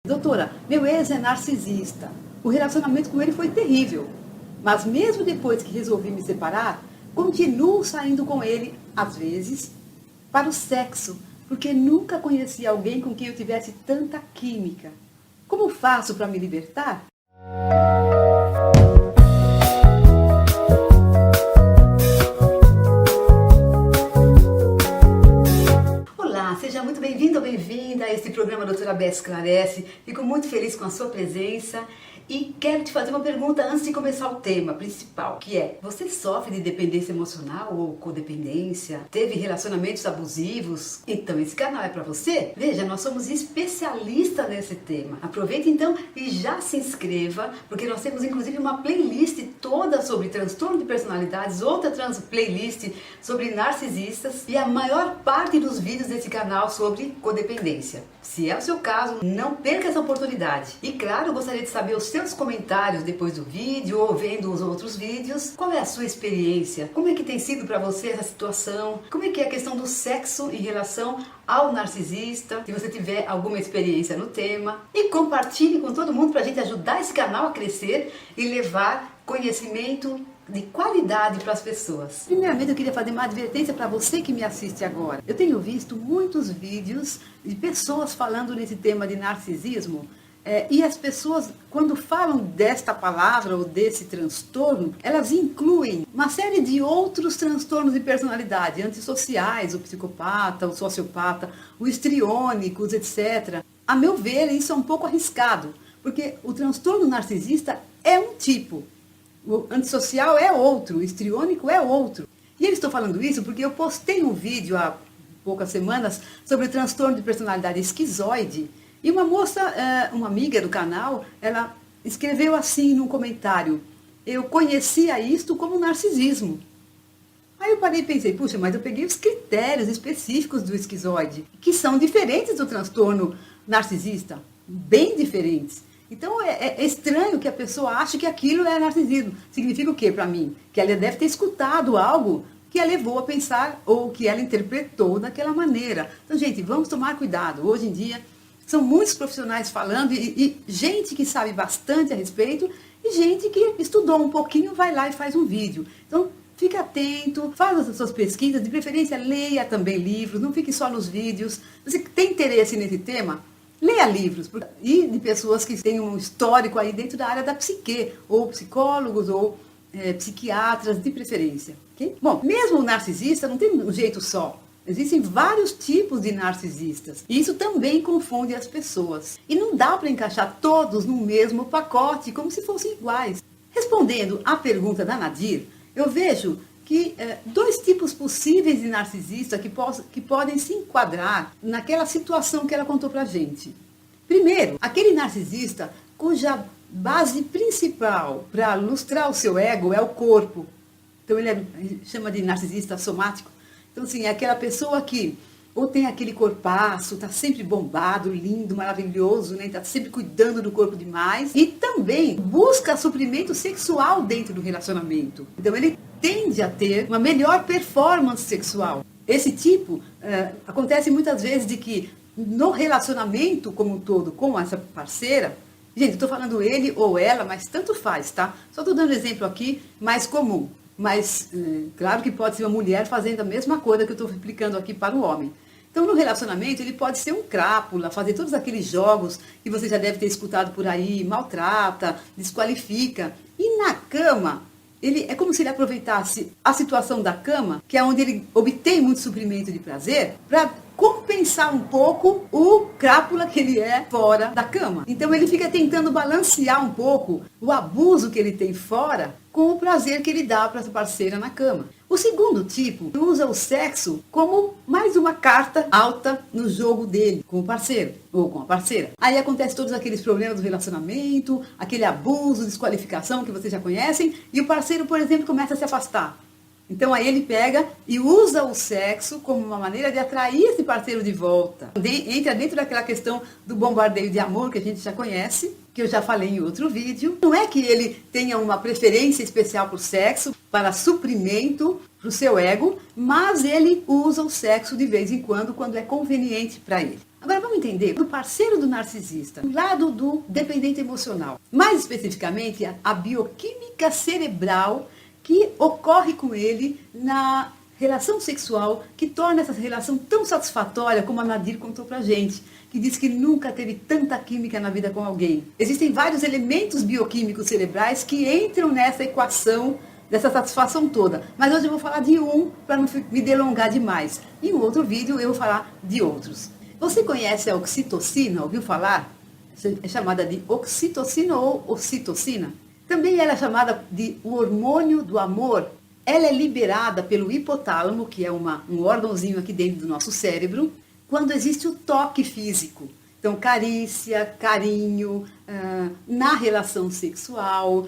Doutora, meu ex é narcisista. O relacionamento com ele foi terrível. Mas mesmo depois que resolvi me separar, continuo saindo com ele, às vezes, para o sexo, porque nunca conheci alguém com quem eu tivesse tanta química. Como faço para me libertar? Olá, seja muito bem-vindo ou bem-vinda a este programa Doutora Beth Esclarece. Fico muito feliz com a sua presença e quero te fazer uma pergunta antes de começar o tema principal, que é: você sofre de dependência emocional ou codependência? Teve relacionamentos abusivos? Então esse canal é para você? Veja, nós somos especialistas nesse tema. Aproveite então e já se inscreva, porque nós temos inclusive uma playlist toda sobre transtorno de personalidades, outra playlist sobre narcisistas e a maior parte dos vídeos desse canal sobre codependência. Se é o seu caso, não perca essa oportunidade. E claro, eu gostaria de saber os seus comentários depois do vídeo ou vendo os outros vídeos. Qual é a sua experiência? Como é que tem sido para você essa situação? Como é que é a questão do sexo em relação ao narcisista? Se você tiver alguma experiência no tema. E compartilhe com todo mundo para a gente ajudar esse canal a crescer e levar conhecimento de qualidade para as pessoas. Primeiramente, eu queria fazer uma advertência para você que me assiste agora. Eu tenho visto muitos vídeos de pessoas falando nesse tema de narcisismo. E as pessoas, quando falam desta palavra ou desse transtorno, elas incluem uma série de outros transtornos de personalidade, antissociais, o psicopata, o sociopata, os histriônicos, etc. A meu ver, isso é um pouco arriscado, porque o transtorno narcisista é um tipo, o antissocial é outro, o histriônico é outro. E eu estou falando isso porque eu postei um vídeo há poucas semanas sobre o transtorno de personalidade esquizoide. E uma moça, uma amiga do canal, ela escreveu assim num comentário: eu conhecia isto como narcisismo. Aí eu parei e pensei, puxa, mas eu peguei os critérios específicos do esquizoide, que são diferentes do transtorno narcisista, bem diferentes. Então é estranho que a pessoa ache que aquilo é narcisismo. Significa o quê para mim? Que ela deve ter escutado algo que a levou a pensar ou que ela interpretou daquela maneira. Então, gente, vamos tomar cuidado. Hoje em dia são muitos profissionais falando e gente que sabe bastante a respeito e gente que estudou um pouquinho, vai lá e faz um vídeo. Então, fique atento, faça as suas pesquisas, de preferência leia também livros, não fique só nos vídeos. Você tem interesse nesse tema? Leia livros, e de pessoas que têm um histórico aí dentro da área da psique, ou psicólogos, ou psiquiatras, de preferência. Okay? Bom, mesmo o narcisista não tem um jeito só. Existem vários tipos de narcisistas. E isso também confunde as pessoas. E não dá para encaixar todos no mesmo pacote, como se fossem iguais. Respondendo à pergunta da Nadir, eu vejo que dois tipos possíveis de narcisista que podem se enquadrar naquela situação que ela contou pra gente. Primeiro, aquele narcisista cuja base principal para lustrar o seu ego é o corpo. Então ele chama de narcisista somático. Então assim, é aquela pessoa que ou tem aquele corpaço, está sempre bombado, lindo, maravilhoso, né? Está sempre cuidando do corpo demais. E também busca suprimento sexual dentro do relacionamento. Então ele tende a ter uma melhor performance sexual. Esse tipo acontece muitas vezes de que no relacionamento como um todo com essa parceira, gente, estou falando ele ou ela, mas tanto faz, tá? Só estou dando exemplo aqui mais comum. Mas, claro que pode ser uma mulher fazendo a mesma coisa que eu estou explicando aqui para o homem. Então, no relacionamento, ele pode ser um crápula, fazer todos aqueles jogos que você já deve ter escutado por aí, maltrata, desqualifica. E na cama, é como se ele aproveitasse a situação da cama, que é onde ele obtém muito suprimento de prazer, para compensar um pouco o crápula que ele é fora da cama. Então ele fica tentando balancear um pouco o abuso que ele tem fora com o prazer que ele dá para a parceira na cama. O segundo tipo usa o sexo como mais uma carta alta no jogo dele, com o parceiro ou com a parceira. Aí acontece todos aqueles problemas do relacionamento, aquele abuso, desqualificação que vocês já conhecem, e o parceiro, por exemplo, começa a se afastar. Então aí ele pega e usa o sexo como uma maneira de atrair esse parceiro de volta. Entra dentro daquela questão do bombardeio de amor que a gente já conhece, que eu já falei em outro vídeo. Não é que ele tenha uma preferência especial por sexo, para suprimento, para o seu ego, mas ele usa o sexo de vez em quando é conveniente para ele. Agora vamos entender do parceiro do narcisista, do lado do dependente emocional. Mais especificamente, a bioquímica cerebral que ocorre com ele na relação sexual, que torna essa relação tão satisfatória, como a Nadir contou pra gente, que diz que nunca teve tanta química na vida com alguém. Existem vários elementos bioquímicos cerebrais que entram nessa equação dessa satisfação toda. Mas hoje eu vou falar de um, para não me delongar demais. Em um outro vídeo eu vou falar de outros. Você conhece a oxitocina? Ouviu falar? É chamada de oxitocina ou ocitocina. Também ela é chamada de o hormônio do amor. Ela é liberada pelo hipotálamo, que é um órgãozinho aqui dentro do nosso cérebro, quando existe o toque físico. Então, carícia, carinho, na relação sexual,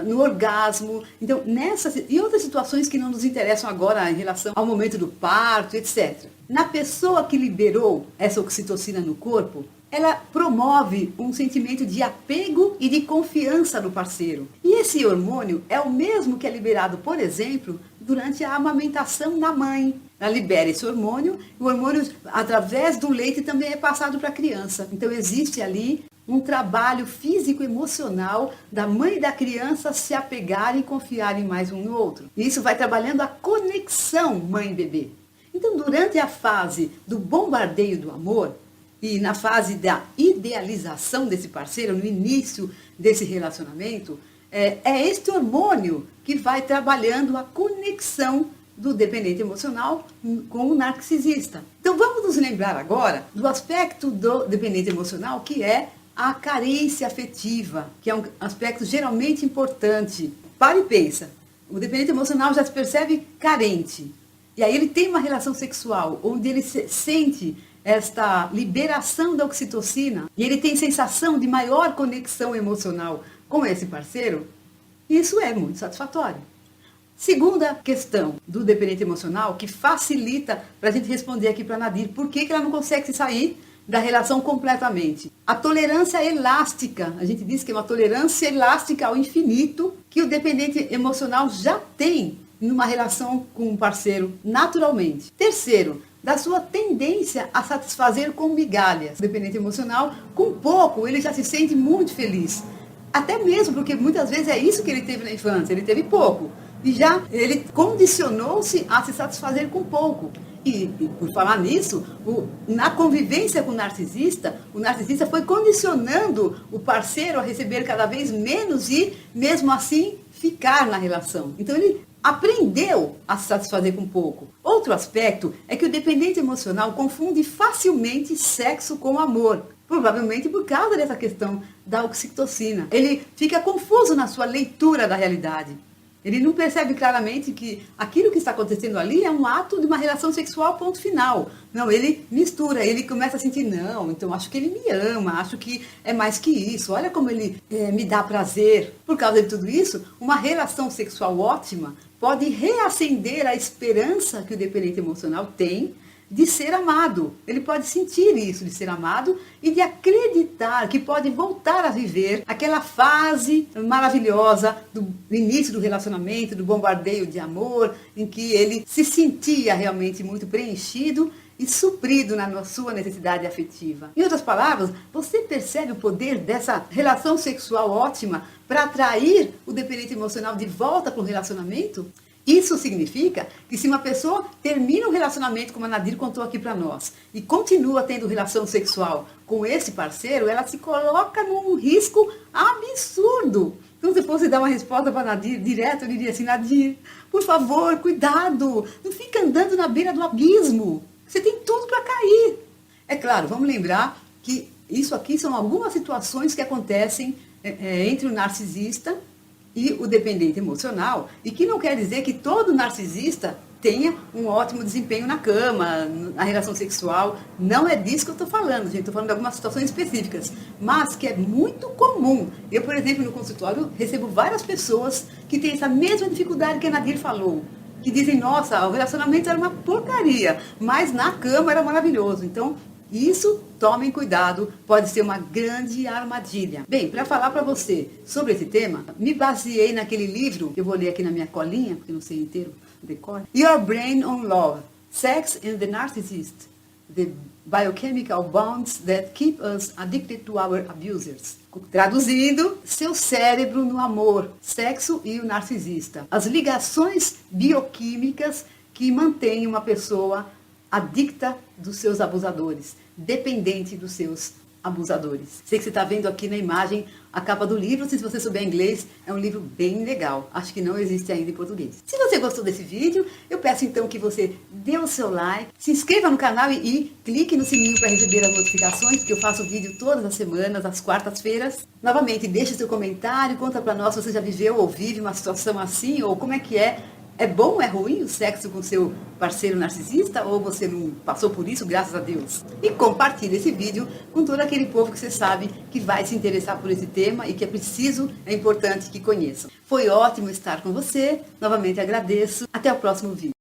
no orgasmo. Então, nessas e outras situações que não nos interessam agora em relação ao momento do parto, etc. Na pessoa que liberou essa oxitocina no corpo, ela promove um sentimento de apego e de confiança no parceiro. E esse hormônio é o mesmo que é liberado, por exemplo, durante a amamentação na mãe. Ela libera esse hormônio, e o hormônio, através do leite, também é passado para a criança. Então, existe ali um trabalho físico-emocional da mãe e da criança se apegarem e confiarem mais um no outro. E isso vai trabalhando a conexão mãe-bebê. Então, durante a fase do bombardeio do amor, e na fase da idealização desse parceiro, no início desse relacionamento, é este hormônio que vai trabalhando a conexão do dependente emocional com o narcisista. Então vamos nos lembrar agora do aspecto do dependente emocional, que é a carência afetiva, que é um aspecto geralmente importante. Para e pensa, o dependente emocional já se percebe carente. E aí ele tem uma relação sexual, onde ele sente esta liberação da oxitocina, e ele tem sensação de maior conexão emocional com esse parceiro. Isso é muito satisfatório. Segunda questão do dependente emocional, que facilita para a gente responder aqui para a Nadir, por que ela não consegue se sair da relação completamente? A tolerância elástica, a gente diz que é uma tolerância elástica ao infinito, que o dependente emocional já tem numa relação com um parceiro, naturalmente. Terceiro, da sua tendência a satisfazer com migalhas. O dependente emocional, com pouco, ele já se sente muito feliz. Até mesmo porque muitas vezes é isso que ele teve na infância, ele teve pouco. E já ele condicionou-se a se satisfazer com pouco. E por falar nisso, na convivência com o narcisista foi condicionando o parceiro a receber cada vez menos e, mesmo assim, ficar na relação. Então ele aprendeu a se satisfazer com pouco. Outro aspecto é que o dependente emocional confunde facilmente sexo com amor. Provavelmente por causa dessa questão da oxitocina. Ele fica confuso na sua leitura da realidade. Ele não percebe claramente que aquilo que está acontecendo ali é um ato de uma relação sexual, ponto final. Não, ele mistura, ele começa a sentir, não, então acho que ele me ama, acho que é mais que isso, olha como ele me dá prazer. Por causa de tudo isso, uma relação sexual ótima pode reacender a esperança que o dependente emocional tem de ser amado. Ele pode sentir isso, de ser amado e de acreditar que pode voltar a viver aquela fase maravilhosa do início do relacionamento, do bombardeio de amor, em que ele se sentia realmente muito preenchido e suprido na sua necessidade afetiva. Em outras palavras, você percebe o poder dessa relação sexual ótima para atrair o dependente emocional de volta para o relacionamento? Isso significa que se uma pessoa termina um relacionamento, como a Nadir contou aqui para nós, e continua tendo relação sexual com esse parceiro, ela se coloca num risco absurdo. Então, se fosse dar uma resposta para a Nadir direto, eu diria assim, Nadir, por favor, cuidado, não fica andando na beira do abismo, você tem tudo para cair. É claro, vamos lembrar que isso aqui são algumas situações que acontecem entre o narcisista e o dependente emocional, e que não quer dizer que todo narcisista tenha um ótimo desempenho na cama, na relação sexual. Não é disso que eu estou falando, gente. Estou falando de algumas situações específicas, mas que é muito comum. Eu, por exemplo, no consultório, recebo várias pessoas que têm essa mesma dificuldade que a Nadir falou, que dizem, nossa, o relacionamento era uma porcaria, mas na cama era maravilhoso. Então, isso, tomem cuidado, pode ser uma grande armadilha. Bem, para falar para você sobre esse tema, me baseei naquele livro, que eu vou ler aqui na minha colinha, porque não sei inteiro, decor. Your Brain on Love, Sex and the Narcissist, The Biochemical Bonds That Keep Us Addicted to Our Abusers. Traduzindo, seu cérebro no amor, sexo e o narcisista. As ligações bioquímicas que mantêm uma pessoa adicta dos seus abusadores, dependente dos seus abusadores. Sei que você está vendo aqui na imagem a capa do livro. Se você souber inglês, é um livro bem legal. Acho que não existe ainda em português. Se você gostou desse vídeo, eu peço então que você dê o seu like, se inscreva no canal e clique no sininho para receber as notificações, porque eu faço vídeo todas as semanas, às quartas-feiras. Novamente, deixe seu comentário, conta para nós se você já viveu ou vive uma situação assim, ou como é que é. É bom ou é ruim o sexo com seu parceiro narcisista, ou você não passou por isso, graças a Deus? E compartilhe esse vídeo com todo aquele povo que você sabe que vai se interessar por esse tema e que é importante que conheçam. Foi ótimo estar com você, novamente agradeço. Até o próximo vídeo.